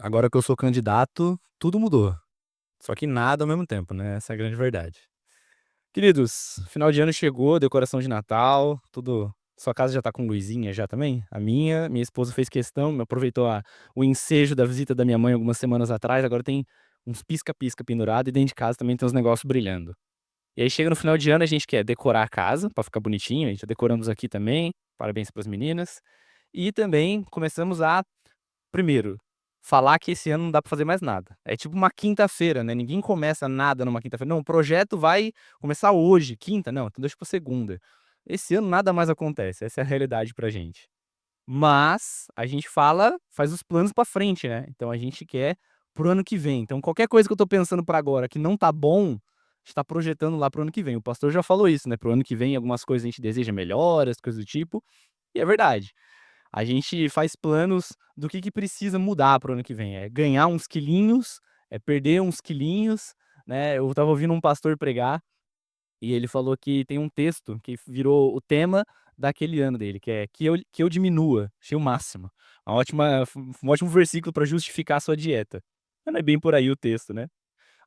Agora que eu sou candidato, tudo mudou. Só que nada ao mesmo tempo, né, essa é a grande verdade. Queridos, final de ano chegou, decoração de Natal, tudo sua casa já tá com luzinha já também? A minha esposa fez questão, aproveitou o ensejo da visita da minha mãe algumas semanas atrás, agora tem uns pisca-pisca pendurado e dentro de casa também tem uns negócios brilhando. E aí chega no final de ano, a gente quer decorar a casa pra ficar bonitinho, a gente já decoramos aqui também, parabéns para as meninas. E também começamos a primeiro, falar que esse ano não dá pra fazer mais nada. É tipo uma quinta-feira, né, ninguém começa nada numa quinta-feira. "Não, o projeto vai começar hoje, quinta", não, então deixa pra segunda. Esse ano nada mais acontece, essa é a realidade pra gente. Mas a gente faz os planos pra frente, né, então a gente quer para o ano que vem. Então qualquer coisa que eu tô pensando pra agora que não tá bom, a gente tá projetando lá para o ano que vem. O pastor já falou isso, né, para o ano que vem algumas coisas a gente deseja melhoras, coisas do tipo, e é verdade. A gente faz planos do que precisa mudar para o ano que vem, é ganhar uns quilinhos, é perder uns quilinhos, né. Eu estava ouvindo um pastor pregar, e ele falou que tem um texto que virou o tema daquele ano dele, que é "Que eu diminua", achei o máximo. Um ótimo versículo para justificar a sua dieta. Mas não é bem por aí o texto, né.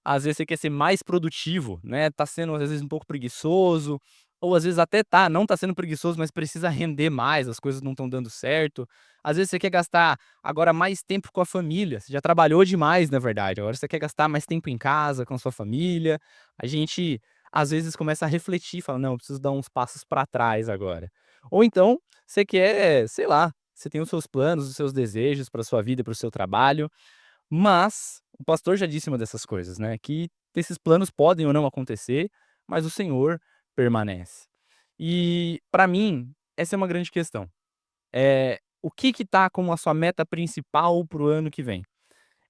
Às vezes você quer ser mais produtivo, né, tá sendo às vezes um pouco preguiçoso, ou às vezes até não tá sendo preguiçoso, mas precisa render mais, as coisas não estão dando certo. Às vezes você quer gastar agora mais tempo com a família, você já trabalhou demais na verdade, agora você quer gastar mais tempo em casa com a sua família. A gente às vezes começa a refletir, fala: "Não, eu preciso dar uns passos pra trás agora". Ou então, você quer, sei lá, você tem os seus planos, os seus desejos pra sua vida, para o seu trabalho, mas o pastor já disse uma dessas coisas, né, que esses planos podem ou não acontecer, mas o Senhor permanece. E para mim, essa é uma grande questão. O que tá como a sua meta principal para o ano que vem?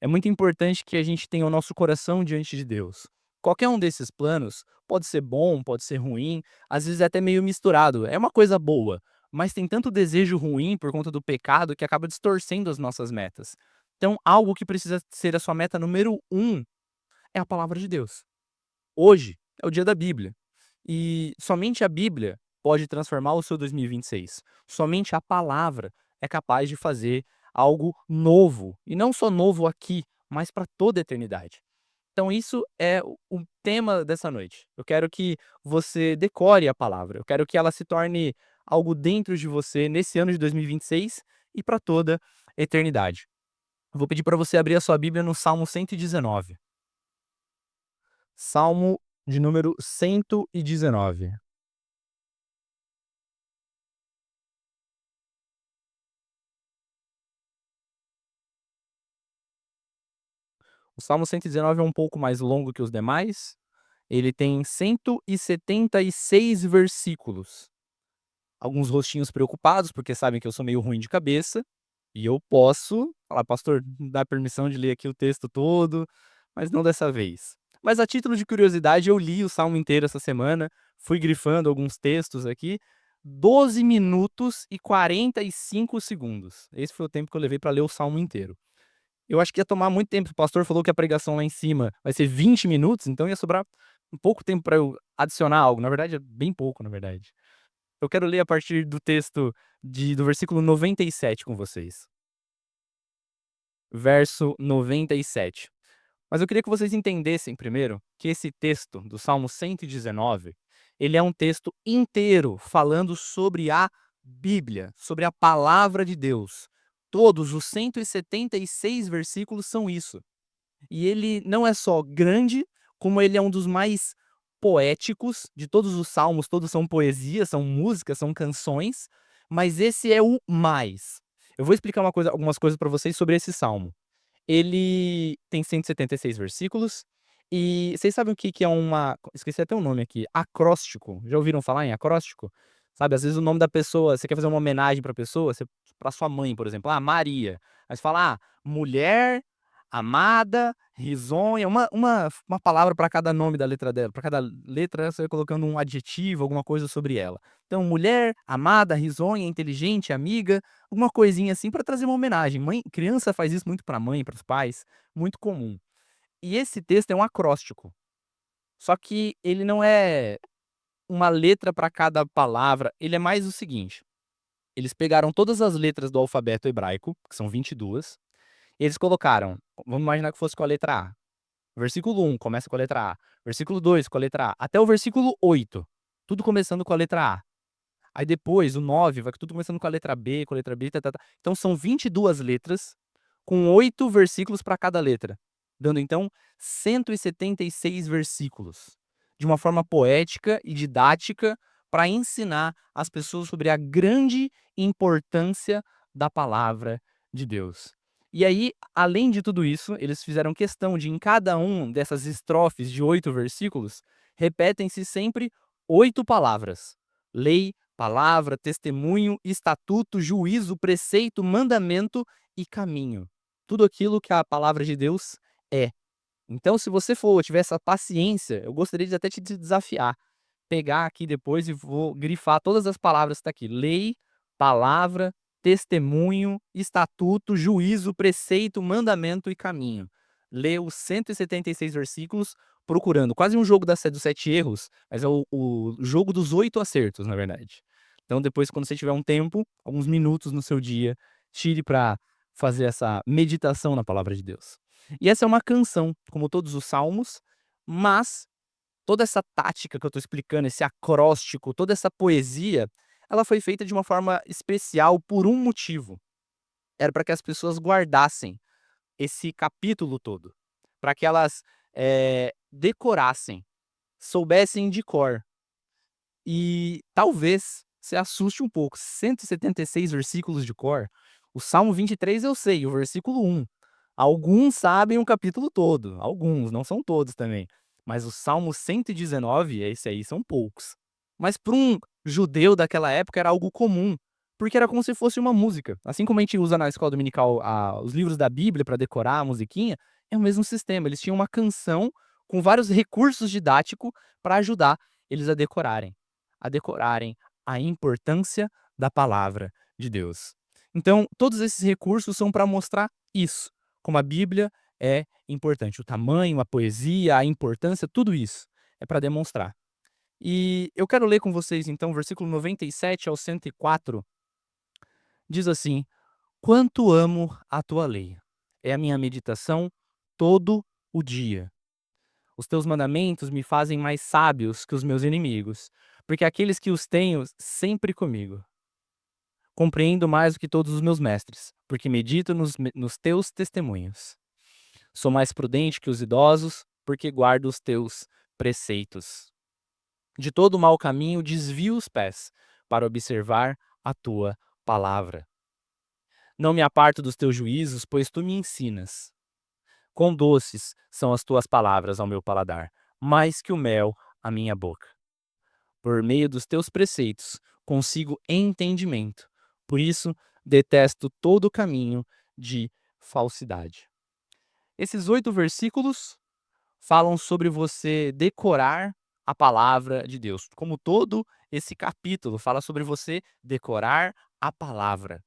É muito importante que a gente tenha o nosso coração diante de Deus. Qualquer um desses planos pode ser bom, pode ser ruim, às vezes é até meio misturado. É uma coisa boa, mas tem tanto desejo ruim por conta do pecado que acaba distorcendo as nossas metas. Então, algo que precisa ser a sua meta número um é a palavra de Deus. Hoje é o dia da Bíblia. E somente a Bíblia pode transformar o seu 2026. Somente a palavra é capaz de fazer algo novo. E não só novo aqui, mas para toda a eternidade. Então, isso é o tema dessa noite. Eu quero que você decore a palavra. Eu quero que ela se torne algo dentro de você nesse ano de 2026 e para toda a eternidade. Eu vou pedir para você abrir a sua Bíblia no Salmo 119. Salmo de número 119. O Salmo 119 é um pouco mais longo que os demais. Ele tem 176 versículos. Alguns rostinhos preocupados, porque sabem que eu sou meio ruim de cabeça, e eu posso falar: "Pastor, dá permissão de ler aqui o texto todo", mas não dessa vez. Mas a título de curiosidade, eu li o salmo inteiro essa semana, fui grifando alguns textos aqui, 12 minutos e 45 segundos. Esse foi o tempo que eu levei para ler o salmo inteiro. Eu acho que ia tomar muito tempo, o pastor falou que a pregação lá em cima vai ser 20 minutos, então ia sobrar um pouco tempo para eu adicionar algo, na verdade é bem pouco, na verdade. Eu quero ler a partir do texto do versículo 97 com vocês. Verso 97. Mas eu queria que vocês entendessem primeiro que esse texto do Salmo 119, ele é um texto inteiro falando sobre a Bíblia, sobre a palavra de Deus. Todos os 176 versículos são isso. E ele não é só grande, como ele é um dos mais poéticos de todos os salmos, todos são poesia, são músicas, são canções, mas esse é o mais. Eu vou explicar algumas coisas para vocês sobre esse salmo. Ele tem 176 versículos, e vocês sabem o que que é esqueci até o nome aqui, acróstico. Já ouviram falar em acróstico? Sabe, às vezes o nome da pessoa, você quer fazer uma homenagem pra pessoa, pra sua mãe, por exemplo, Maria. Aí você fala: mulher amada, risonha, uma palavra para cada nome da letra dela, para cada letra você vai colocando um adjetivo, alguma coisa sobre ela. Então, mulher amada, risonha, inteligente, amiga, alguma coisinha assim para trazer uma homenagem. Criança faz isso muito para mãe, para os pais, muito comum. E esse texto é um acróstico, só que ele não é uma letra para cada palavra, ele é mais o seguinte: eles pegaram todas as letras do alfabeto hebraico, que são 22, Eles colocaram, vamos imaginar que fosse com a letra A. Versículo 1 começa com a letra A, versículo 2 com a letra A, até o versículo 8, tudo começando com a letra A. Aí depois o 9 vai tudo começando com a letra B, tá-tá-tá. Então são 22 letras, com 8 versículos para cada letra, dando então 176 versículos, de uma forma poética e didática para ensinar as pessoas sobre a grande importância da palavra de Deus. E aí, além de tudo isso, eles fizeram questão de, em cada um dessas estrofes de 8 versículos, repetem-se sempre 8 palavras: lei, palavra, testemunho, estatuto, juízo, preceito, mandamento e caminho. Tudo aquilo que a palavra de Deus é. Então, se você for tiver essa paciência, eu gostaria de até te desafiar, pegar aqui depois e vou grifar todas as palavras que tá aqui: lei, palavra, testemunho, estatuto, juízo, preceito, mandamento e caminho. Lê os 176 versículos procurando, quase um jogo dos 7 erros, mas é o jogo dos 8 acertos, na verdade. Então depois, quando você tiver um tempo, alguns minutos no seu dia, tire para fazer essa meditação na palavra de Deus. E essa é uma canção, como todos os salmos, mas toda essa tática que eu tô explicando, esse acróstico, toda essa poesia, ela foi feita de uma forma especial por um motivo. Era para que as pessoas guardassem esse capítulo todo, para que elas, decorassem, soubessem de cor. E talvez se assuste um pouco, 176 versículos de cor. O Salmo 23 eu sei, o versículo 1. Alguns sabem o capítulo todo, alguns, não são todos também. Mas o Salmo 119, esse aí são poucos. Mas para um judeu daquela época era algo comum, porque era como se fosse uma música. Assim como a gente usa na escola dominical os livros da Bíblia para decorar a musiquinha, é o mesmo sistema. Eles tinham uma canção com vários recursos didáticos para ajudar eles a decorarem a importância da palavra de Deus. Então, todos esses recursos são para mostrar isso, como a Bíblia é importante. O tamanho, a poesia, a importância, tudo isso é para demonstrar. E eu quero ler com vocês, então, o versículo 97 ao 104, diz assim: Quanto amo a tua lei, é a minha meditação todo o dia. Os teus mandamentos me fazem mais sábios que os meus inimigos, porque aqueles que os tenho sempre comigo. Compreendo mais do que todos os meus mestres, porque medito nos teus testemunhos. Sou mais prudente que os idosos, porque guardo os teus preceitos. De todo mau caminho desvio os pés, para observar a tua palavra. Não me aparto dos teus juízos, pois tu me ensinas. Quão doces são as tuas palavras ao meu paladar, mais que o mel à minha boca. Por meio dos teus preceitos consigo entendimento. Por isso detesto todo caminho de falsidade. Esses 8 versículos falam sobre você decorar a palavra de Deus. Como todo esse capítulo fala sobre você decorar a palavra.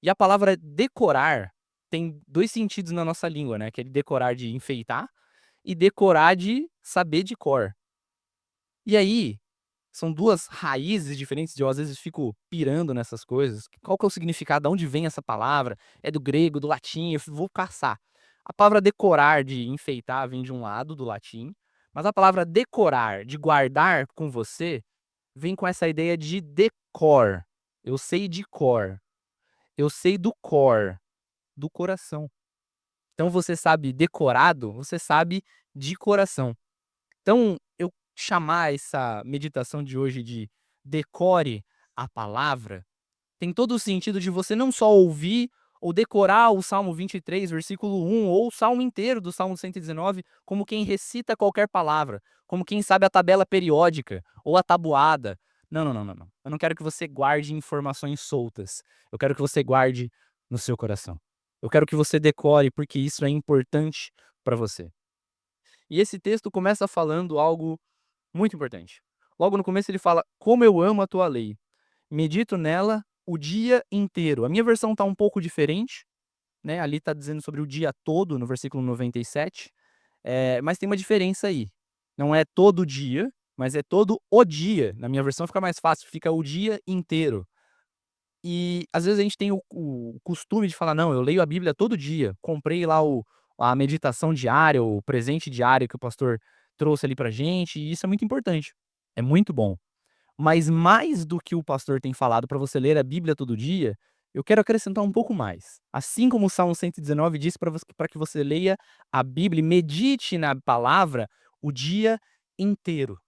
E a palavra decorar tem 2 sentidos na nossa língua, né, que é decorar de enfeitar e decorar de saber de cor. E aí, são 2 raízes diferentes, eu às vezes fico pirando nessas coisas. Qual que é o significado, de onde vem essa palavra? É do grego, do latim? Eu vou caçar. A palavra decorar, de enfeitar, vem de um lado, do latim, mas a palavra decorar, de guardar com você, vem com essa ideia de decor. Eu sei de cor. Eu sei do cor, do coração. Então você sabe decorado, você sabe de coração. Então, eu chamar essa meditação de hoje de decore a palavra, tem todo o sentido de você não só ouvir ou decorar o Salmo 23, versículo 1, ou o salmo inteiro do Salmo 119, como quem recita qualquer palavra, como quem sabe a tabela periódica ou a tabuada. Não, não, não, não, não. Eu não quero que você guarde informações soltas. Eu quero que você guarde no seu coração. Eu quero que você decore porque isso é importante para você. E esse texto começa falando algo muito importante. Logo no começo ele fala: "Como eu amo a tua lei, medito nela o dia inteiro". A minha versão está um pouco diferente, né, ali está dizendo sobre o dia todo, no versículo 97, mas tem uma diferença aí. Não é todo dia, mas é todo o dia. Na minha versão fica mais fácil, fica o dia inteiro. E às vezes a gente tem o costume de falar: "Não, eu leio a Bíblia todo dia, comprei lá a meditação diária, o presente diário que o pastor trouxe ali pra gente", e isso é muito importante, é muito bom. Mas mais do que o pastor tem falado para você ler a Bíblia todo dia, eu quero acrescentar um pouco mais. Assim como o Salmo 119 diz para que você leia a Bíblia e medite na palavra o dia inteiro.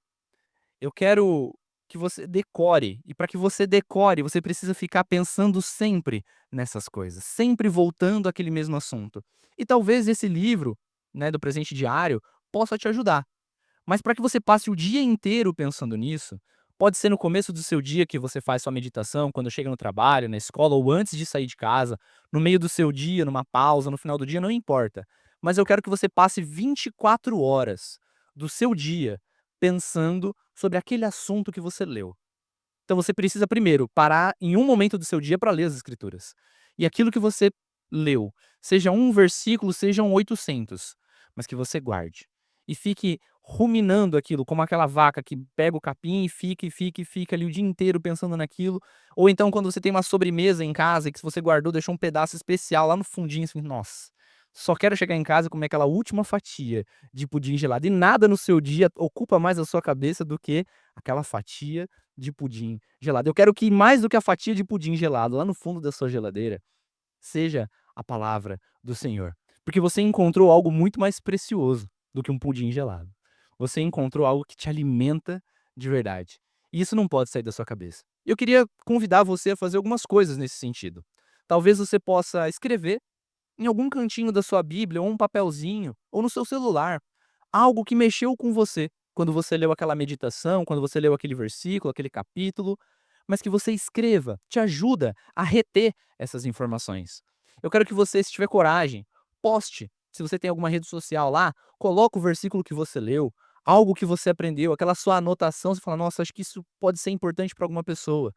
Eu quero que você decore, e para que você decore, você precisa ficar pensando sempre nessas coisas, sempre voltando àquele mesmo assunto. E talvez esse livro, né, do presente diário, possa te ajudar. Mas para que você passe o dia inteiro pensando nisso, pode ser no começo do seu dia que você faz sua meditação, quando chega no trabalho, na escola ou antes de sair de casa, no meio do seu dia, numa pausa, no final do dia, não importa. Mas eu quero que você passe 24 horas do seu dia pensando sobre aquele assunto que você leu. Então você precisa primeiro parar em um momento do seu dia para ler as escrituras. E aquilo que você leu, seja um versículo, sejam 800, mas que você guarde. E fique ruminando aquilo, como aquela vaca que pega o capim e fica, e fica, e fica ali o dia inteiro pensando naquilo. Ou então quando você tem uma sobremesa em casa e que você guardou, deixou um pedaço especial lá no fundinho, assim, nossa, só quero chegar em casa e comer aquela última fatia de pudim gelado. E nada no seu dia ocupa mais a sua cabeça do que aquela fatia de pudim gelado. Eu quero que mais do que a fatia de pudim gelado lá no fundo da sua geladeira, seja a palavra do Senhor. Porque você encontrou algo muito mais precioso do que um pudim gelado. Você encontrou algo que te alimenta de verdade. E isso não pode sair da sua cabeça. Eu queria convidar você a fazer algumas coisas nesse sentido. Talvez você possa escrever em algum cantinho da sua Bíblia, ou um papelzinho, ou no seu celular, algo que mexeu com você, quando você leu aquela meditação, quando você leu aquele versículo, aquele capítulo, mas que você escreva, te ajuda a reter essas informações. Eu quero que você, se tiver coragem, poste. Se você tem alguma rede social lá, coloca o versículo que você leu, algo que você aprendeu, aquela sua anotação, você fala: "Nossa, acho que isso pode ser importante para alguma pessoa".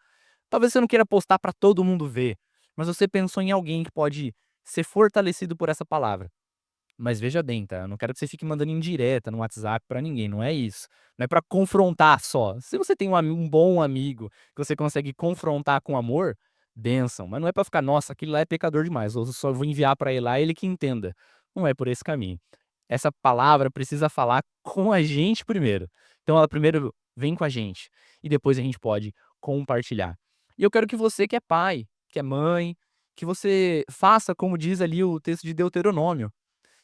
Talvez você não queira postar para todo mundo ver, mas você pensou em alguém que pode ser fortalecido por essa palavra. Mas veja bem, tá, eu não quero que você fique mandando indireta no WhatsApp pra ninguém, não é isso. Não é pra confrontar só. Se você tem um bom amigo que você consegue confrontar com amor, bênção, mas não é pra ficar: "Nossa, aquele lá é pecador demais, eu só vou enviar pra ele lá, ele que entenda". Não é por esse caminho. Essa palavra precisa falar com a gente primeiro. Então ela primeiro vem com a gente, e depois a gente pode compartilhar. E eu quero que você que é pai, que é mãe, que você faça como diz ali o texto de Deuteronômio,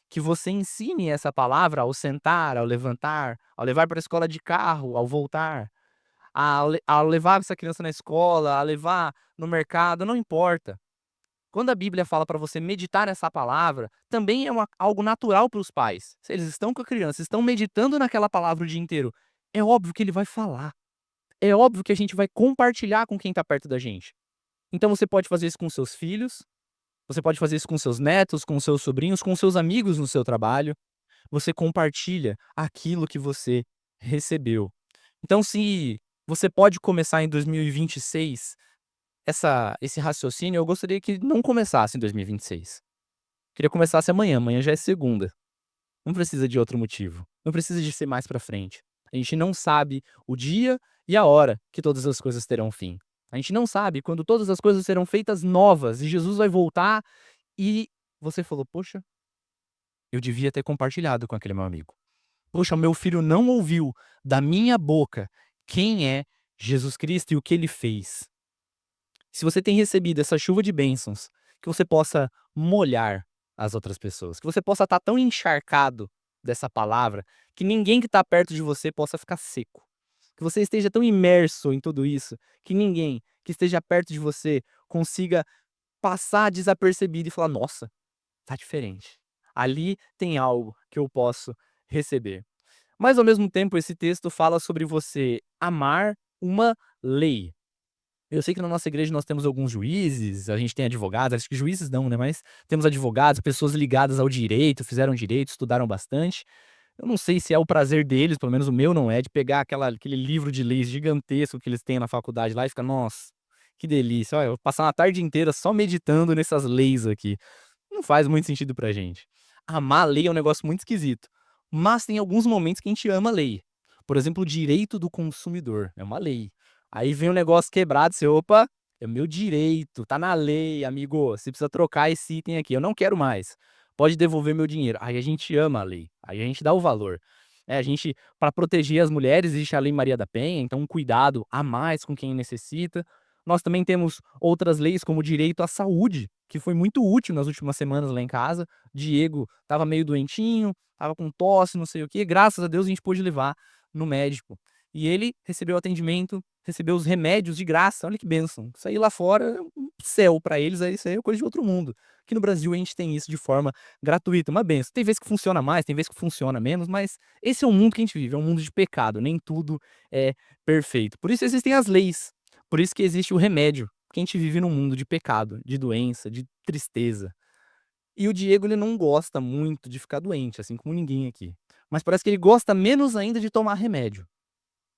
que você ensine essa palavra ao sentar, ao levantar, ao levar para a escola de carro, ao voltar, ao levar essa criança na escola, a levar no mercado, não importa. Quando a Bíblia fala para você meditar essa palavra, também é algo natural para os pais. Se eles estão com a criança, estão meditando naquela palavra o dia inteiro, é óbvio que ele vai falar. É óbvio que a gente vai compartilhar com quem está perto da gente. Então você pode fazer isso com seus filhos, você pode fazer isso com seus netos, com seus sobrinhos, com seus amigos no seu trabalho. Você compartilha aquilo que você recebeu. Então, se você pode começar em 2026 esse raciocínio, eu gostaria que não começasse em 2026. Queria que começasse amanhã, amanhã já é segunda. Não precisa de outro motivo, não precisa de ser mais pra frente. A gente não sabe o dia e a hora que todas as coisas terão fim. A gente não sabe quando todas as coisas serão feitas novas e Jesus vai voltar e você falou: "Poxa, eu devia ter compartilhado com aquele meu amigo. Poxa, meu filho não ouviu da minha boca quem é Jesus Cristo e o que ele fez". Se você tem recebido essa chuva de bênçãos, que você possa molhar as outras pessoas, que você possa estar tão encharcado dessa palavra, que ninguém que está perto de você possa ficar seco. Que você esteja tão imerso em tudo isso, que ninguém que esteja perto de você consiga passar desapercebido e falar: "Nossa, tá diferente. Ali tem algo que eu posso receber". Mas ao mesmo tempo esse texto fala sobre você amar uma lei. Eu sei que na nossa igreja nós temos alguns juízes, a gente tem advogados, acho que juízes não, né, mas temos advogados, pessoas ligadas ao direito, fizeram direito, estudaram bastante. Eu não sei se é o prazer deles, pelo menos o meu não é, de pegar aquele livro de leis gigantesco que eles têm na faculdade lá e ficar: "Nossa, que delícia, olha, eu vou passar uma tarde inteira só meditando nessas leis aqui". Não faz muito sentido pra gente. Amar a lei é um negócio muito esquisito, mas tem alguns momentos que a gente ama a lei. Por exemplo, o direito do consumidor, é uma lei. Aí vem um negócio quebrado, você: "Opa, É meu direito, tá na lei, amigo, você precisa trocar esse item aqui, eu não quero mais, pode devolver meu dinheiro. Aí a gente ama a lei, aí a gente dá o valor. A gente para proteger as mulheres existe a Lei Maria da Penha, então um cuidado a mais com quem necessita. Nós também temos outras leis como o direito à saúde, que foi muito útil nas últimas semanas lá em casa. Diego estava meio doentinho, estava com tosse, não sei o quê, graças a Deus a gente pôde levar no médico. E ele recebeu atendimento, recebeu os remédios de graça, olha que bênção. Isso aí lá fora é um céu pra eles, isso aí é coisa de outro mundo. Aqui no Brasil a gente tem isso de forma gratuita, uma benção. Tem vezes que funciona mais, tem vezes que funciona menos, mas esse é o mundo que a gente vive, é um mundo de pecado, nem tudo é perfeito. Por isso existem as leis, por isso que existe o remédio, porque a gente vive num mundo de pecado, de doença, de tristeza. E o Diego ele não gosta muito de ficar doente, assim como ninguém aqui. Mas parece que ele gosta menos ainda de tomar remédio.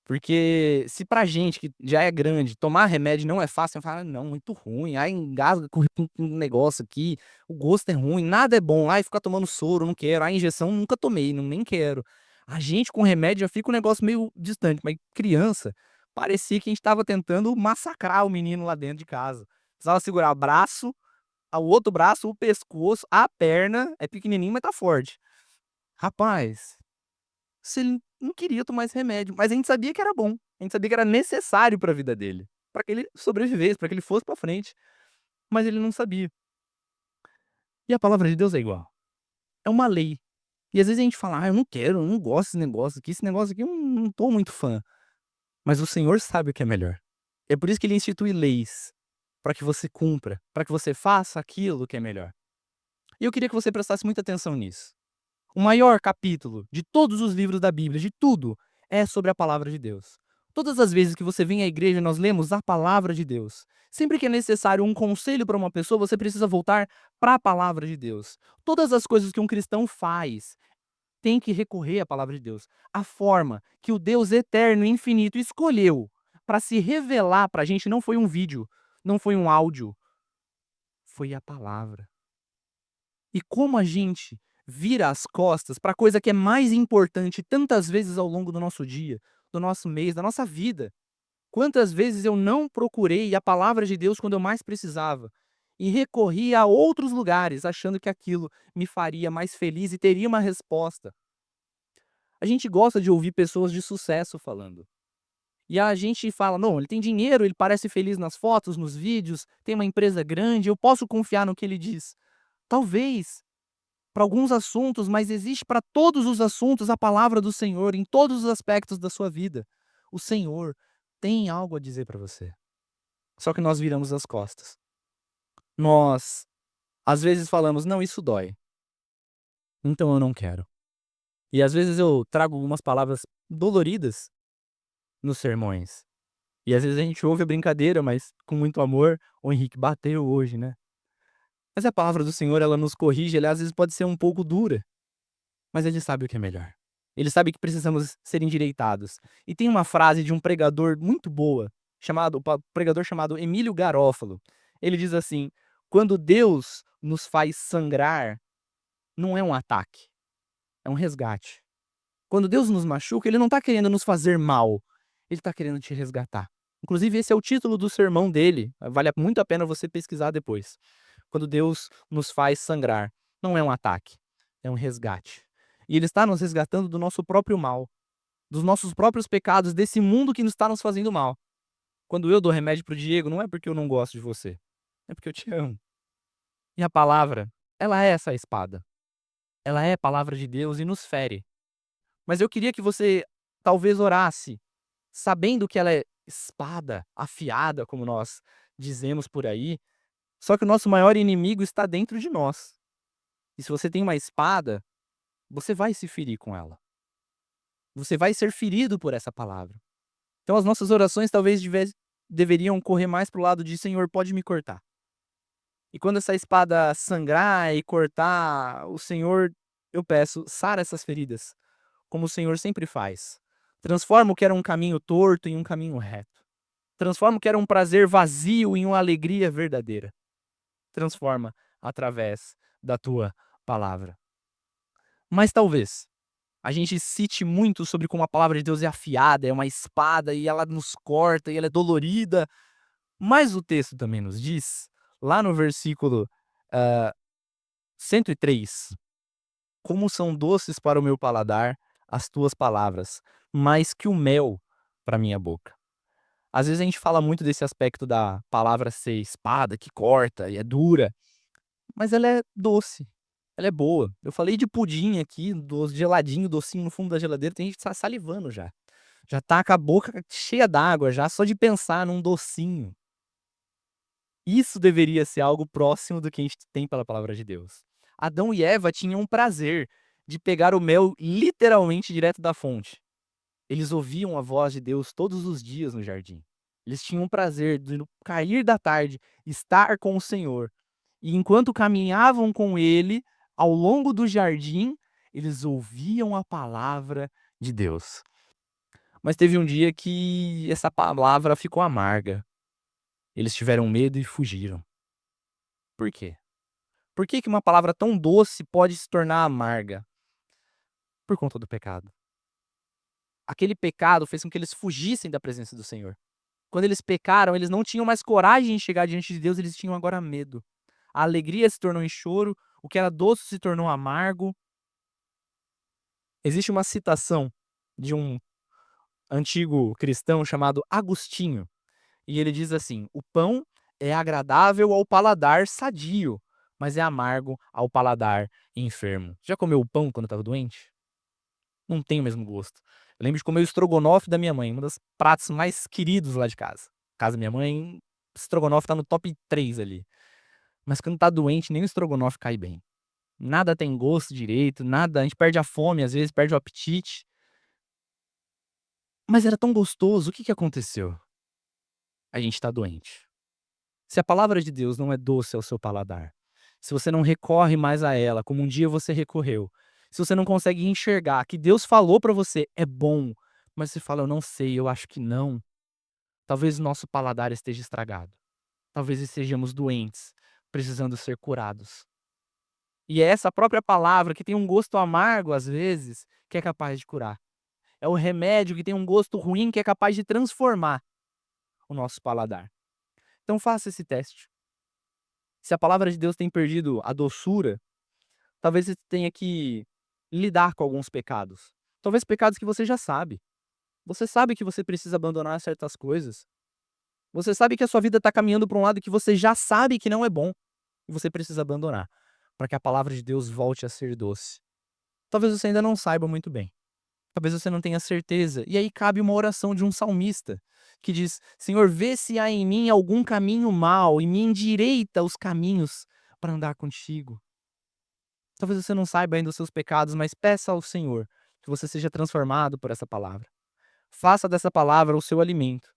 Porque se pra gente que já é grande, tomar remédio não é fácil, você fala: "Ah, não, muito ruim, ai engasga com um negócio aqui, o gosto é ruim, nada é bom, ai ficar tomando soro, não quero, ai injeção nunca tomei, não nem quero". A gente com remédio já fica um negócio meio distante, mas criança, parecia que a gente estava tentando massacrar o menino lá dentro de casa. Precisava segurar o braço, o outro braço, o pescoço, a perna, é pequenininho, mas tá forte. Rapaz, se ele não queria tomar esse remédio, mas a gente sabia que era bom, a gente sabia que era necessário pra vida dele, pra que ele sobrevivesse, pra que ele fosse pra frente, mas ele não sabia. E a palavra de Deus é igual, é uma lei. E às vezes a gente fala: "Ah, eu não quero, eu não gosto desse negócio aqui eu não tô muito fã", mas o Senhor sabe o que é melhor. É por isso que ele institui leis, pra que você cumpra, pra que você faça aquilo que é melhor. E eu queria que você prestasse muita atenção nisso. O maior capítulo de todos os livros da Bíblia, de tudo, é sobre a palavra de Deus. Todas as vezes que você vem à igreja, nós lemos a palavra de Deus. Sempre que é necessário um conselho para uma pessoa, você precisa voltar para a palavra de Deus. Todas as coisas que um cristão faz, tem que recorrer à palavra de Deus. A forma que o Deus eterno e infinito escolheu para se revelar para a gente não foi um vídeo, não foi um áudio, foi a palavra. E como a gente vira as costas para a coisa que é mais importante tantas vezes ao longo do nosso dia, do nosso mês, da nossa vida. Quantas vezes eu não procurei a palavra de Deus quando eu mais precisava e recorri a outros lugares achando que aquilo me faria mais feliz e teria uma resposta. A gente gosta de ouvir pessoas de sucesso falando. E a gente fala: "Não, ele tem dinheiro, ele parece feliz nas fotos, nos vídeos, tem uma empresa grande, eu posso confiar no que ele diz". Talvez, para alguns assuntos, mas existe para todos os assuntos a palavra do Senhor em todos os aspectos da sua vida. O Senhor tem algo a dizer para você. Só que nós viramos as costas. Nós, às vezes, falamos: "Não, isso dói, então eu não quero". E às vezes eu trago algumas palavras doloridas nos sermões. E às vezes a gente ouve a brincadeira, mas com muito amor. "O Henrique bateu hoje, né?". Mas a palavra do Senhor, ela nos corrige, ela às vezes pode ser um pouco dura. Mas ele sabe o que é melhor. Ele sabe que precisamos ser endireitados. E tem uma frase de um pregador muito boa, pregador chamado Emílio Garófalo. Ele diz assim: "Quando Deus nos faz sangrar, não é um ataque, é um resgate. Quando Deus nos machuca, ele não está querendo nos fazer mal, ele está querendo te resgatar". Inclusive esse é o título do sermão dele, vale muito a pena você pesquisar depois. Quando Deus nos faz sangrar, não é um ataque, é um resgate. E ele está nos resgatando do nosso próprio mal, dos nossos próprios pecados, desse mundo que nos está nos fazendo mal. Quando eu dou remédio para o Diego, não é porque eu não gosto de você, é porque eu te amo. E a palavra, ela é essa espada. Ela é a palavra de Deus e nos fere. Mas eu queria que você talvez orasse, sabendo que ela é espada afiada, como nós dizemos por aí, só que o nosso maior inimigo está dentro de nós. E se você tem uma espada, você vai se ferir com ela. Você vai ser ferido por essa palavra. Então as nossas orações talvez deveriam correr mais para o lado de: "Senhor, pode me cortar". E quando essa espada sangrar e cortar, o Senhor, eu peço, sara essas feridas, como o Senhor sempre faz. Transforma o que era um caminho torto em um caminho reto. Transforma o que era um prazer vazio em uma alegria verdadeira. Transforma através da tua palavra. Mas talvez a gente cite muito sobre como a palavra de Deus é afiada, é uma espada e ela nos corta e ela é dolorida, Mas o texto também nos diz, lá no versículo, 103, como são doces para o meu paladar as tuas palavras, mais que o mel para minha boca. Às vezes a gente fala muito desse aspecto da palavra ser espada que corta e é dura, mas ela é doce, ela é boa. Eu falei de pudim aqui, do geladinho, docinho no fundo da geladeira, tem gente que tá salivando já. Já tá com a boca cheia d'água já, só de pensar num docinho. Isso deveria ser algo próximo do que a gente tem pela palavra de Deus. Adão e Eva tinham um prazer de pegar o mel literalmente direto da fonte. Eles ouviam a voz de Deus todos os dias no jardim. Eles tinham o prazer de, no cair da tarde, estar com o Senhor. E enquanto caminhavam com ele, ao longo do jardim, eles ouviam a palavra de Deus. Mas teve um dia que essa palavra ficou amarga. Eles tiveram medo e fugiram. Por quê? Por que que uma palavra tão doce pode se tornar amarga? Por conta do pecado. Aquele pecado fez com que eles fugissem da presença do Senhor. Quando eles pecaram, eles não tinham mais coragem de chegar diante de Deus, eles tinham agora medo. A alegria se tornou em choro, o que era doce se tornou amargo. Existe uma citação de um antigo cristão chamado Agostinho, e ele diz assim: "O pão é agradável ao paladar sadio, mas é amargo ao paladar enfermo". Já comeu o pão quando estava doente? Não tem o mesmo gosto. Eu lembro de comer o estrogonofe da minha mãe, um dos pratos mais queridos lá de casa. Casa da minha mãe, estrogonofe tá no top 3 ali. Mas quando tá doente, nem o estrogonofe cai bem. Nada tem gosto direito, nada, a gente perde a fome, às vezes perde o apetite. Mas era tão gostoso, o que que aconteceu? A gente tá doente. Se a palavra de Deus não é doce ao seu paladar, se você não recorre mais a ela, como um dia você recorreu, se você não consegue enxergar que Deus falou pra você é bom, mas você fala: "Eu não sei, eu acho que não", talvez o nosso paladar esteja estragado. Talvez estejamos doentes, precisando ser curados. E é essa própria palavra que tem um gosto amargo, às vezes, que é capaz de curar. É o remédio que tem um gosto ruim que é capaz de transformar o nosso paladar. Então faça esse teste. Se a palavra de Deus tem perdido a doçura, talvez você tenha que lidar com alguns pecados. Talvez pecados que você já sabe. Você sabe que você precisa abandonar certas coisas. Você sabe que a sua vida está caminhando para um lado que você já sabe que não é bom e você precisa abandonar, para que a palavra de Deus volte a ser doce. Talvez você ainda não saiba muito bem. Talvez você não tenha certeza. E aí cabe uma oração de um salmista, que diz: "Senhor, vê se há em mim algum caminho mau e me endireita os caminhos para andar contigo". Talvez você não saiba ainda os seus pecados, mas peça ao Senhor que você seja transformado por essa palavra. Faça dessa palavra o seu alimento.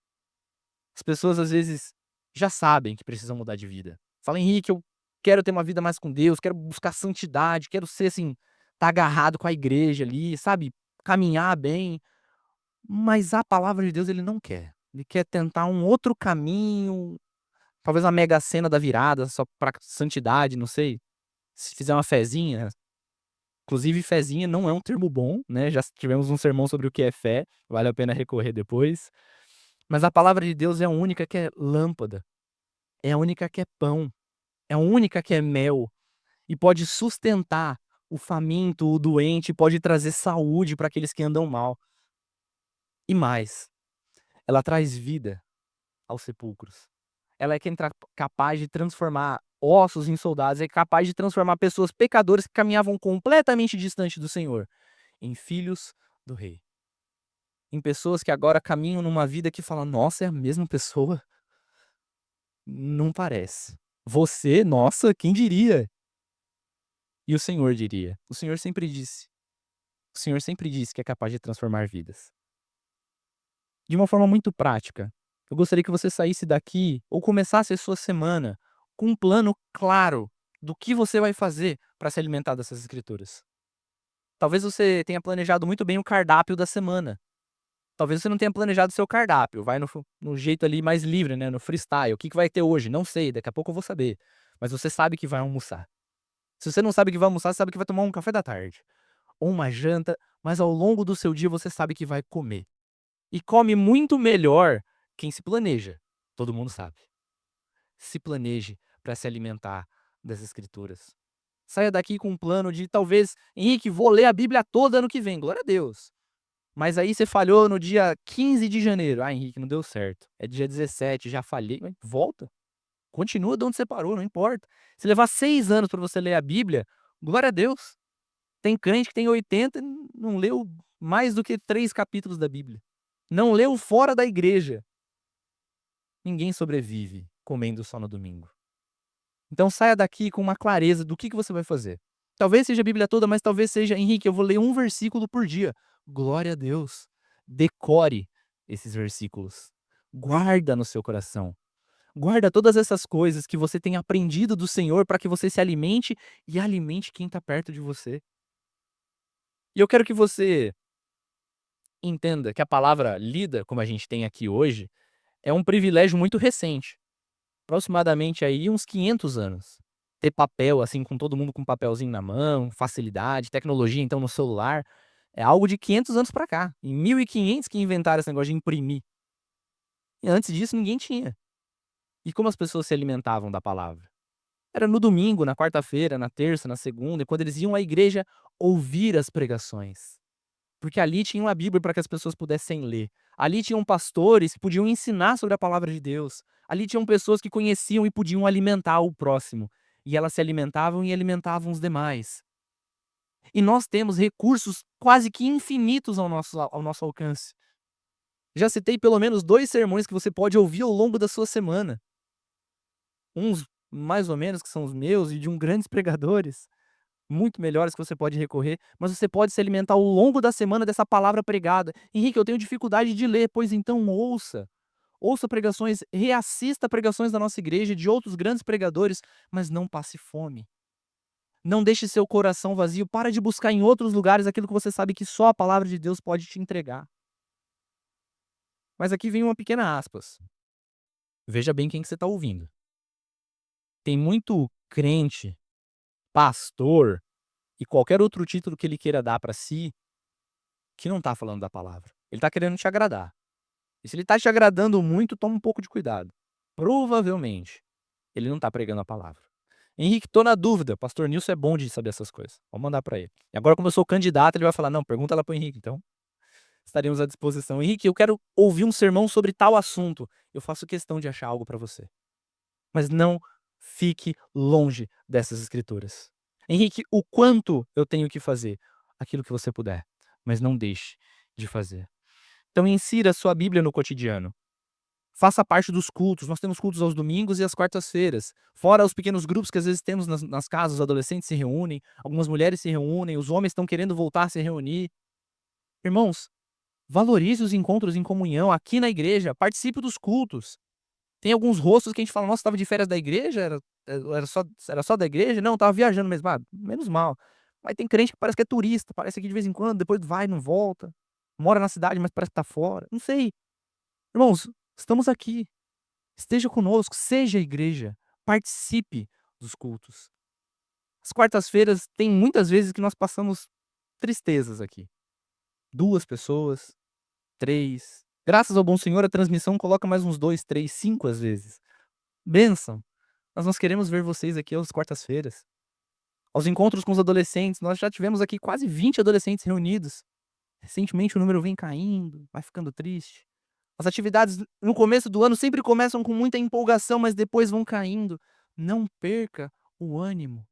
As pessoas às vezes já sabem que precisam mudar de vida. Fala: "Henrique, eu quero ter uma vida mais com Deus, quero buscar santidade, quero ser assim, tá agarrado com a igreja ali, sabe, caminhar bem". Mas a palavra de Deus ele não quer. Ele quer tentar um outro caminho, talvez uma mega sena da virada só pra santidade, não sei. Se fizer uma fezinha, inclusive fezinha não é um termo bom, né, já tivemos um sermão sobre o que é fé, vale a pena recorrer depois. Mas a palavra de Deus é a única que é lâmpada, é a única que é pão, é a única que é mel e pode sustentar o faminto, o doente, pode trazer saúde para aqueles que andam mal. E mais, ela traz vida aos sepulcros. Ela é quem capaz de transformar ossos em soldados, é capaz de transformar pessoas pecadoras que caminhavam completamente distante do Senhor, em filhos do rei. Em pessoas que agora caminham numa vida que fala: "Nossa, é a mesma pessoa?". Não parece. Você, nossa, quem diria? E o Senhor diria. O Senhor sempre disse. O Senhor sempre disse que é capaz de transformar vidas. De uma forma muito prática, eu gostaria que você saísse daqui ou começasse a sua semana com um plano claro do que você vai fazer para se alimentar dessas escrituras. Talvez você tenha planejado muito bem o cardápio da semana. Talvez você não tenha planejado o seu cardápio, vai no jeito ali mais livre, né, no freestyle. O que que vai ter hoje? Não sei, daqui a pouco eu vou saber. Mas você sabe que vai almoçar. Se você não sabe que vai almoçar, você sabe que vai tomar um café da tarde ou uma janta, mas ao longo do seu dia você sabe que vai comer. E come muito melhor quem se planeja, todo mundo sabe. se planeje para se alimentar das Escrituras. Saia daqui com um plano de talvez, Henrique, vou ler a Bíblia toda ano que vem, glória a Deus. Mas aí você falhou no dia 15 de janeiro. Ah, Henrique, não deu certo. É dia 17, já falhei. Mas volta. Continua de onde você parou, não importa. Se levar 6 anos para você ler a Bíblia, glória a Deus. Tem crente que tem 80 e não leu mais do que 3 capítulos da Bíblia. Não leu fora da igreja. Ninguém sobrevive comendo só no domingo. Então saia daqui com uma clareza do que você vai fazer. Talvez seja a Bíblia toda, mas talvez seja, Henrique, eu vou ler um versículo por dia. Glória a Deus. Decore esses versículos. Guarda no seu coração. Guarda todas essas coisas que você tem aprendido do Senhor para que você se alimente e alimente quem está perto de você. E eu quero que você entenda que a palavra lida, como a gente tem aqui hoje, é um privilégio muito recente. Aproximadamente aí uns 500 anos. Ter papel, assim, com todo mundo com um papelzinho na mão, facilidade, tecnologia então no celular, é algo de 500 anos pra cá. Em 1500 que inventaram esse negócio de imprimir. E antes disso ninguém tinha. E como as pessoas se alimentavam da palavra? Era no domingo, na quarta-feira, na terça, na segunda, e quando eles iam à igreja ouvir as pregações. Porque ali tinha uma Bíblia para que as pessoas pudessem ler. Ali tinham pastores que podiam ensinar sobre a palavra de Deus. Ali tinham pessoas que conheciam e podiam alimentar o próximo. E elas se alimentavam e alimentavam os demais. E nós temos recursos quase que infinitos ao nosso alcance. Já citei pelo menos 2 sermões que você pode ouvir ao longo da sua semana. Uns mais ou menos, que são os meus e de grandes pregadores, muito melhores que você pode recorrer, mas você pode se alimentar ao longo da semana dessa palavra pregada. Henrique, eu tenho dificuldade de ler, pois então ouça. Ouça pregações, reassista pregações da nossa igreja, de outros grandes pregadores, mas não passe fome. Não deixe seu coração vazio, para de buscar em outros lugares aquilo que você sabe que só a palavra de Deus pode te entregar. Mas aqui vem uma pequena aspas. Veja bem quem que você está ouvindo. Tem muito crente, pastor e qualquer outro título que ele queira dar para si, que não está falando da palavra. Ele está querendo te agradar. E se ele está te agradando muito, toma um pouco de cuidado. Provavelmente, ele não está pregando a palavra. Henrique, tô na dúvida. Pastor Nilson é bom de saber essas coisas. Vou mandar para ele. E agora, como eu sou candidato, ele vai falar: não, pergunta lá pro Henrique. Então, estaremos à disposição. Henrique, eu quero ouvir um sermão sobre tal assunto. Eu faço questão de achar algo para você. Mas não fique longe dessas escrituras. Henrique, o quanto eu tenho que fazer? Aquilo que você puder. Mas não deixe de fazer. Então, insira a sua Bíblia no cotidiano. Faça parte dos cultos. Nós temos cultos aos domingos e às quartas-feiras. Fora os pequenos grupos que às vezes temos nas casas, os adolescentes se reúnem, algumas mulheres se reúnem, os homens estão querendo voltar a se reunir. Irmãos, valorize os encontros em comunhão aqui na igreja, participe dos cultos. Tem alguns rostos que a gente fala: nossa, estava de férias da igreja? Era só da igreja? Não, estava viajando mesmo. Ah, menos mal. Mas tem crente que parece que é turista, aparece aqui de vez em quando, depois vai e não volta. Mora na cidade, mas parece que tá fora. Não sei. Irmãos, estamos aqui. Esteja conosco, seja a igreja, participe dos cultos. As quartas-feiras tem muitas vezes que nós passamos tristezas aqui. 2 pessoas, 3. Graças ao bom Senhor, a transmissão coloca mais uns 2, 3, 5 às vezes. Bênção. Mas nós queremos ver vocês aqui às quartas-feiras. Aos encontros com os adolescentes, nós já tivemos aqui quase 20 adolescentes reunidos. Recentemente o número vem caindo, vai ficando triste. As atividades no começo do ano sempre começam com muita empolgação, mas depois vão caindo. Não perca o ânimo.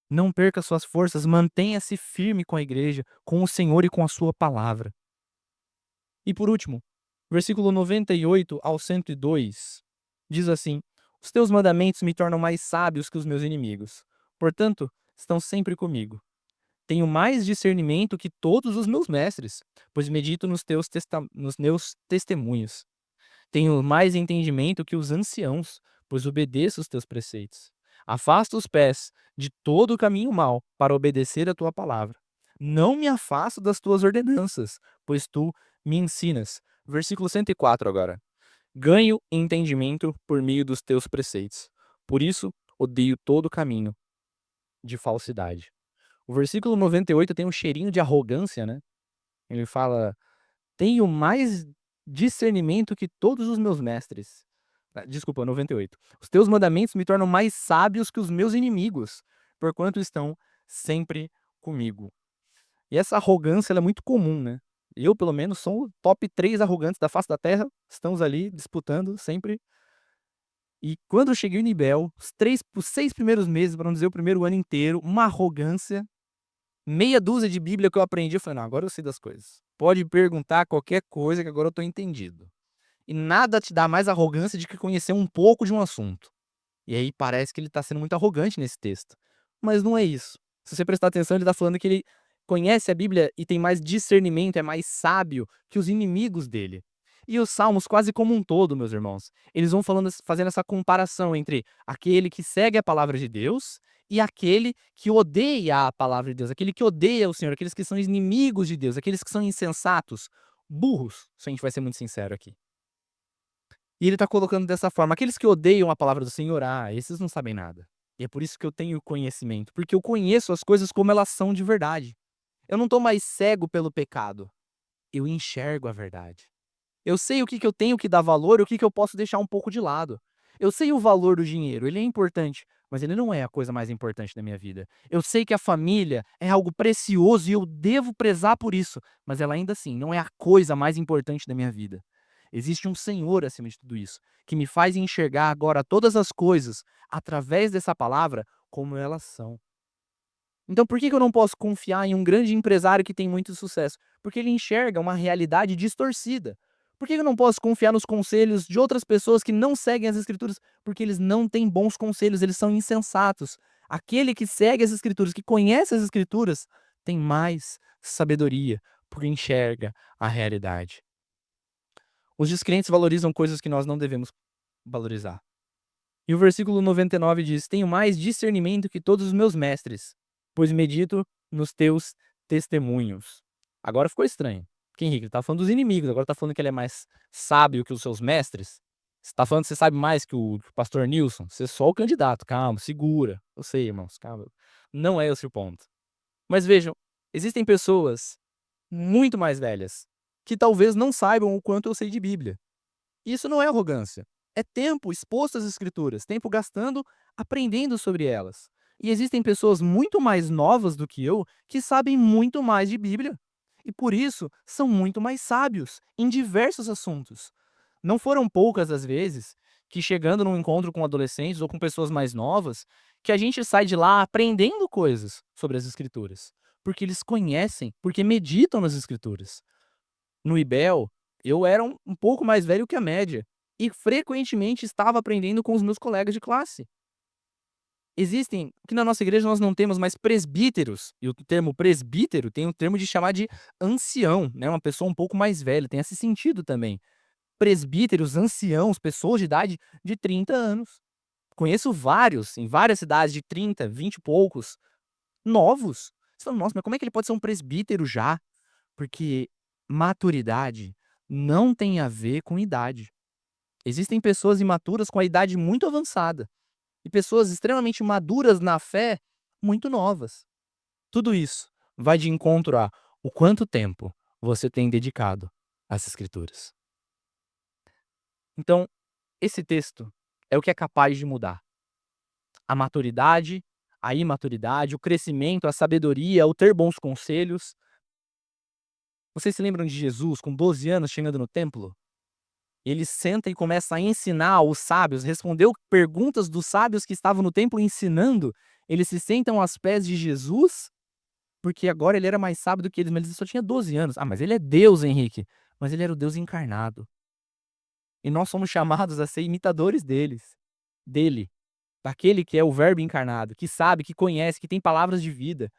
Não perca suas forças, mantenha-se firme com a igreja, com o Senhor e com a sua palavra. E por último, versículo 98 ao 102, diz assim: Os teus mandamentos me tornam mais sábios que os meus inimigos. Portanto, estão sempre comigo. Tenho mais discernimento que todos os meus mestres, pois medito nos meus testemunhos. Tenho mais entendimento que os anciãos, pois obedeço os teus preceitos. Afasta os pés de todo o caminho mau para obedecer a tua palavra. Não me afasto das tuas ordenanças, pois tu me ensinas. Versículo 104 agora. Ganho entendimento por meio dos teus preceitos. Por isso, odeio todo caminho de falsidade. O versículo 98 tem um cheirinho de arrogância, né? Ele fala: tenho mais discernimento que todos os meus mestres. Desculpa, 98. Os teus mandamentos me tornam mais sábios que os meus inimigos, porquanto estão sempre comigo. E essa arrogância ela é muito comum, né. Eu, pelo menos, sou o top 3 arrogantes da face da terra, estamos ali disputando sempre. E quando eu cheguei no IBEL, os 6 primeiros meses, para não dizer o primeiro ano inteiro, uma arrogância, meia dúzia de bíblia que eu aprendi, eu falei: "Não, agora eu sei das coisas. Pode perguntar qualquer coisa que agora eu tô entendido". E nada te dá mais arrogância de que conhecer um pouco de um assunto. E aí parece que ele tá sendo muito arrogante nesse texto, mas não é isso. Se você prestar atenção, ele tá falando que ele conhece a Bíblia e tem mais discernimento, é mais sábio que os inimigos dele. E os salmos quase como um todo, meus irmãos, eles vão fazendo essa comparação entre aquele que segue a palavra de Deus e aquele que odeia a palavra de Deus, aquele que odeia o Senhor, aqueles que são inimigos de Deus, aqueles que são insensatos, burros, se a gente vai ser muito sincero aqui. E ele tá colocando dessa forma: aqueles que odeiam a palavra do Senhor, esses não sabem nada. E é por isso que eu tenho conhecimento, porque eu conheço as coisas como elas são de verdade. Eu não tô mais cego pelo pecado, eu enxergo a verdade. Eu sei o que que eu tenho que dar valor e o que que eu posso deixar um pouco de lado. Eu sei o valor do dinheiro, ele é importante, mas ele não é a coisa mais importante da minha vida. Eu sei que a família é algo precioso e eu devo prezar por isso, mas ela ainda assim não é a coisa mais importante da minha vida. Existe um Senhor acima de tudo isso, que me faz enxergar agora todas as coisas, através dessa palavra, como elas são. Então por que que eu não posso confiar em um grande empresário que tem muito sucesso? Porque ele enxerga uma realidade distorcida. Por que que eu não posso confiar nos conselhos de outras pessoas que não seguem as escrituras? Porque eles não têm bons conselhos, eles são insensatos. Aquele que segue as escrituras, que conhece as escrituras, tem mais sabedoria, porque enxerga a realidade. Os descrentes valorizam coisas que nós não devemos valorizar. E o versículo 99 diz: "Tenho mais discernimento que todos os meus mestres, pois medito nos teus testemunhos". Agora ficou estranho. Que Henrique, ele tá falando dos inimigos, agora tá falando que ele é mais sábio que os seus mestres? Você tá falando que você sabe mais que o pastor Nilson? Você é só o candidato, calma, segura. Eu sei, irmãos, calma. Não é esse o ponto. Mas vejam, existem pessoas muito mais velhas que talvez não saibam o quanto eu sei de Bíblia. Isso não é arrogância. É tempo exposto às escrituras, tempo gastando aprendendo sobre elas. E existem pessoas muito mais novas do que eu que sabem muito mais de Bíblia. E por isso são muito mais sábios em diversos assuntos. Não foram poucas as vezes que, chegando num encontro com adolescentes ou com pessoas mais novas, que a gente sai de lá aprendendo coisas sobre as escrituras. Porque eles conhecem, porque meditam nas escrituras. No IBEL, eu era um pouco mais velho que a média e frequentemente estava aprendendo com os meus colegas de classe. Existem aqui na nossa igreja nós não temos mais presbíteros, e o termo presbítero tem o termo de chamar de ancião, né, uma pessoa um pouco mais velha, tem esse sentido também. Presbíteros, anciãos, pessoas de idade de 30 anos. Conheço vários, em várias cidades de 30, 20 e poucos, novos. Você fala: "Nossa, mas como é que ele pode ser um presbítero já?" Porque maturidade não tem a ver com idade. Existem pessoas imaturas com a idade muito avançada e pessoas extremamente maduras na fé muito novas. Tudo isso vai de encontro a o quanto tempo você tem dedicado às escrituras. Então, esse texto é o que é capaz de mudar a maturidade, a imaturidade, o crescimento, a sabedoria, o ter bons conselhos. Vocês se lembram de Jesus com 12 anos chegando no templo? Ele senta e começa a ensinar os sábios, respondeu perguntas dos sábios que estavam no templo ensinando. Eles se sentam aos pés de Jesus, porque agora ele era mais sábio do que eles, mas ele só tinha 12 anos. Mas ele é Deus, Henrique. Mas ele era o Deus encarnado. E nós somos chamados a ser imitadores dele, daquele que é o Verbo encarnado, que sabe, que conhece, que tem palavras de vida.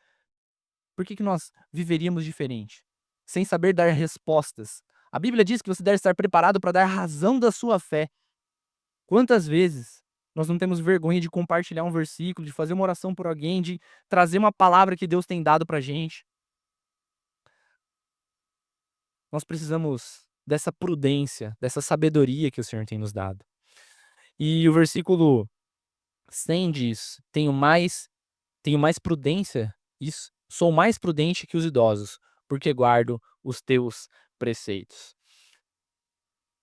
Por que que nós viveríamos diferente? Sem saber dar respostas. A Bíblia diz que você deve estar preparado para dar razão da sua fé. Quantas vezes nós não temos vergonha de compartilhar um versículo, de fazer uma oração por alguém, de trazer uma palavra que Deus tem dado pra gente? Nós precisamos dessa prudência, dessa sabedoria que o Senhor tem nos dado. E o versículo 100 diz: tenho mais prudência, isso, sou mais prudente que os idosos, porque guardo os teus preceitos.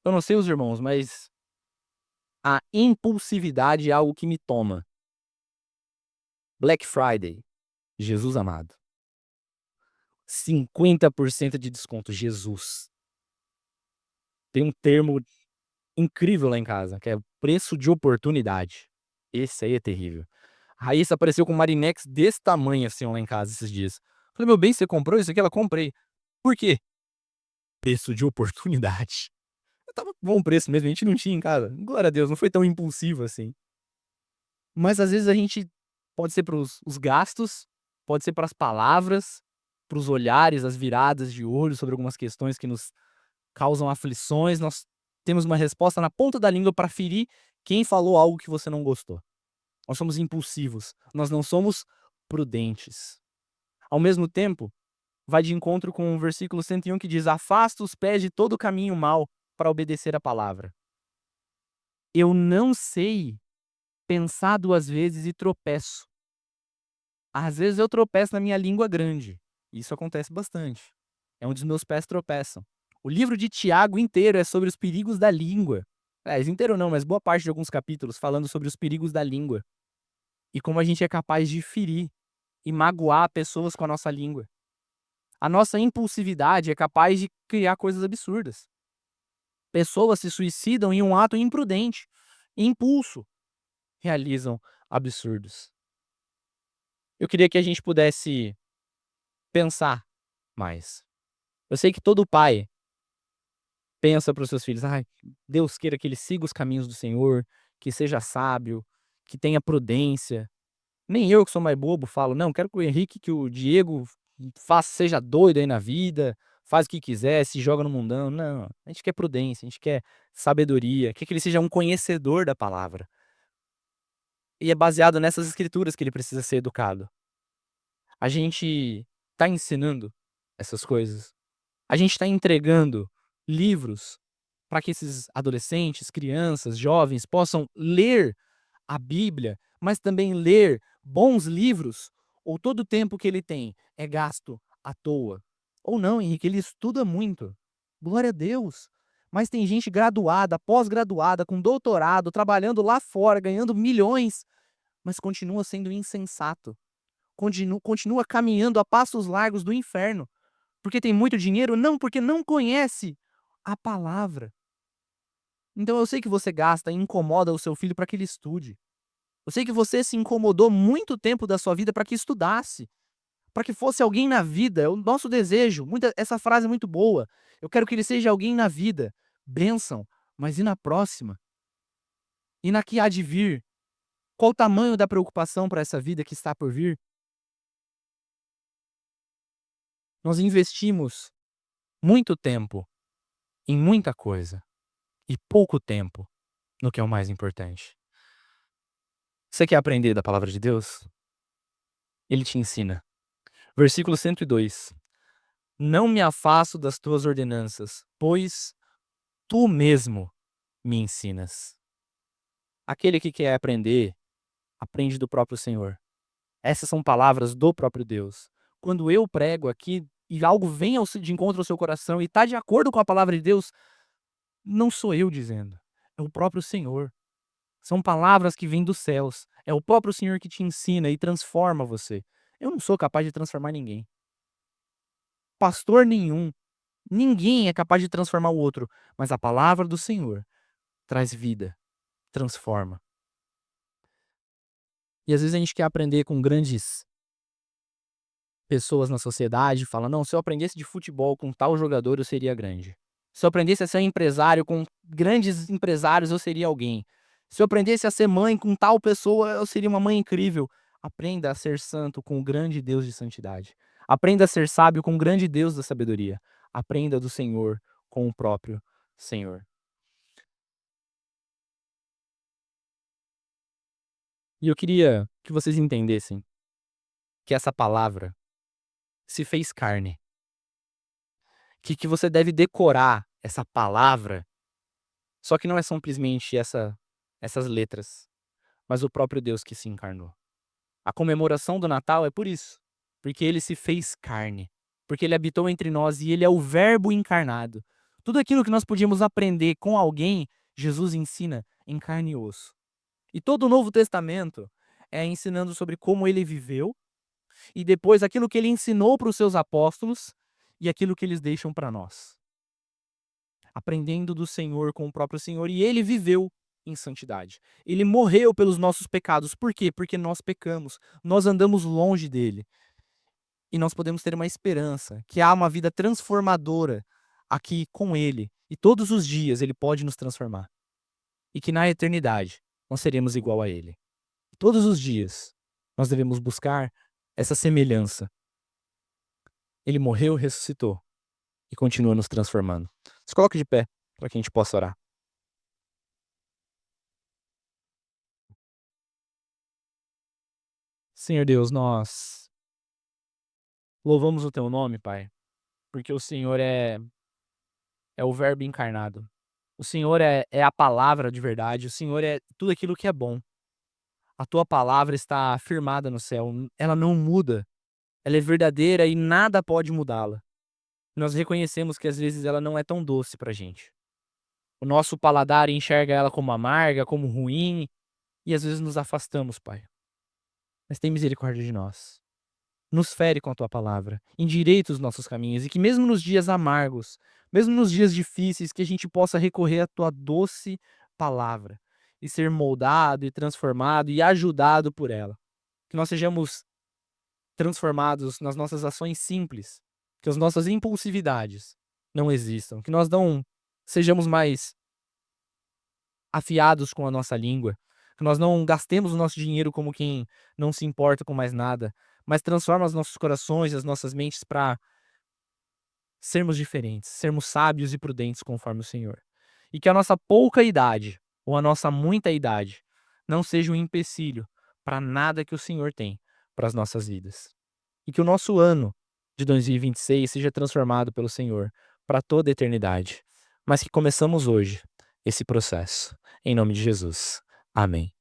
Eu não sei os irmãos, mas A impulsividade é algo que me toma. Black Friday, Jesus amado. 50% de desconto, Jesus. Tem um termo incrível lá em casa, que é preço de oportunidade. Esse aí é terrível. A Raíssa apareceu com um Marinex desse tamanho assim lá em casa esses dias. Falei, meu bem, você comprou isso aqui? Ela, comprei. Por quê? Preço de oportunidade. Eu tava com bom preço mesmo, a gente não tinha em casa. Glória a Deus, não foi tão impulsivo assim. Mas às vezes a gente pode ser para os gastos, pode ser para as palavras, para os olhares, as viradas de olho sobre algumas questões que nos causam aflições. Nós temos uma resposta na ponta da língua para ferir quem falou algo que você não gostou. Nós somos impulsivos, nós não somos prudentes. Ao mesmo tempo, vai de encontro com o versículo 101 que diz: afasta os pés de todo caminho mau para obedecer a palavra. Eu não sei pensar 2 vezes e tropeço. Às vezes eu tropeço na minha língua grande. Isso acontece bastante. É onde os meus pés tropeçam. O livro de Tiago inteiro é sobre os perigos da língua. Inteiro não, mas boa parte de alguns capítulos falando sobre os perigos da língua. E como a gente é capaz de ferir e magoar pessoas com a nossa língua. A nossa impulsividade é capaz de criar coisas absurdas. Pessoas se suicidam em um ato imprudente. Impulso. Realizam absurdos. Eu queria que a gente pudesse pensar mais. Eu sei que todo pai pensa para os seus filhos: "Ai, Deus queira que ele siga os caminhos do Senhor, que seja sábio, que tenha prudência". Nem eu que sou mais bobo falo: "Não, quero que o Henrique, que o Diego seja doido aí na vida, faz o que quiser, se joga no mundão". Não, a gente quer prudência, a gente quer sabedoria, quer que ele seja um conhecedor da palavra. E é baseado nessas escrituras que ele precisa ser educado. A gente tá ensinando essas coisas. A gente está entregando livros para que esses adolescentes, crianças, jovens possam ler a Bíblia, mas também ler bons livros, ou todo o tempo que ele tem é gasto à toa. Ou não, Henrique, ele estuda muito. Glória a Deus. Mas tem gente graduada, pós-graduada, com doutorado, trabalhando lá fora, ganhando milhões, mas continua sendo insensato. Continua caminhando a passos largos do inferno. Porque tem muito dinheiro? Não, porque não conhece a palavra. Então eu sei que você gasta e incomoda o seu filho para que ele estude. Eu sei que você se incomodou muito tempo da sua vida para que estudasse, para que fosse alguém na vida. É o nosso desejo. Essa frase é muito boa. Eu quero que ele seja alguém na vida. Bênção. Mas e na próxima? E na que há de vir? Qual o tamanho da preocupação para essa vida que está por vir? Nós investimos muito tempo em muita coisa e pouco tempo no que é o mais importante. Você quer aprender da palavra de Deus? Ele te ensina. Versículo 102. Não me afasto das tuas ordenanças, pois tu mesmo me ensinas. Aquele que quer aprender, aprende do próprio Senhor. Essas são palavras do próprio Deus. Quando eu prego aqui e algo vem de encontro ao seu coração e está de acordo com a palavra de Deus, não sou eu dizendo, é o próprio Senhor. São palavras que vêm dos céus. É o próprio Senhor que te ensina e transforma você. Eu não sou capaz de transformar ninguém. Pastor nenhum. Ninguém é capaz de transformar o outro. Mas a palavra do Senhor traz vida, transforma. E às vezes a gente quer aprender com grandes pessoas na sociedade, fala: não, se eu aprendesse de futebol com tal jogador, eu seria grande. Se eu aprendesse a ser empresário com grandes empresários, eu seria alguém. Se eu aprendesse a ser mãe com tal pessoa, eu seria uma mãe incrível. Aprenda a ser santo com o grande Deus de santidade. Aprenda a ser sábio com o grande Deus da sabedoria. Aprenda do Senhor com o próprio Senhor. E eu queria que vocês entendessem que essa palavra se fez carne. Que você deve decorar essa palavra. Só que não é simplesmente essas letras, mas o próprio Deus que se encarnou. A comemoração do Natal é por isso, porque ele se fez carne, porque ele habitou entre nós e ele é o Verbo encarnado. Tudo aquilo que nós podíamos aprender com alguém, Jesus ensina em carne e osso. E todo o Novo Testamento é ensinando sobre como ele viveu e depois aquilo que ele ensinou para os seus apóstolos e aquilo que eles deixam para nós. Aprendendo do Senhor com o próprio Senhor, e ele viveu em santidade. Ele morreu pelos nossos pecados. Por quê? Porque nós pecamos, nós andamos longe dele. E nós podemos ter uma esperança, que há uma vida transformadora aqui com ele. E todos os dias ele pode nos transformar. E que na eternidade nós seremos igual a ele. Todos os dias nós devemos buscar essa semelhança. Ele morreu, ressuscitou e continua nos transformando. Se coloque de pé para que a gente possa orar. Senhor Deus, nós louvamos o teu nome, Pai, porque o Senhor é o Verbo encarnado. O Senhor é a palavra de verdade, o Senhor é tudo aquilo que é bom. A tua palavra está firmada no céu, ela não muda, ela é verdadeira e nada pode mudá-la. Nós reconhecemos que às vezes ela não é tão doce pra gente. O nosso paladar enxerga ela como amarga, como ruim, e às vezes nos afastamos, Pai. Mas tem misericórdia de nós. Nos fere com a tua palavra, endireita os nossos caminhos e que mesmo nos dias amargos, mesmo nos dias difíceis, que a gente possa recorrer à tua doce palavra e ser moldado e transformado e ajudado por ela. Que nós sejamos transformados nas nossas ações simples, que as nossas impulsividades não existam, que nós não sejamos mais afiados com a nossa língua, que nós não gastemos o nosso dinheiro como quem não se importa com mais nada, mas transforma os nossos corações e as nossas mentes para sermos diferentes, sermos sábios e prudentes conforme o Senhor. E que a nossa pouca idade ou a nossa muita idade não seja um empecilho para nada que o Senhor tem para as nossas vidas. E que o nosso ano de 2026 seja transformado pelo Senhor para toda a eternidade. Mas que começamos hoje esse processo. Em nome de Jesus. Amém.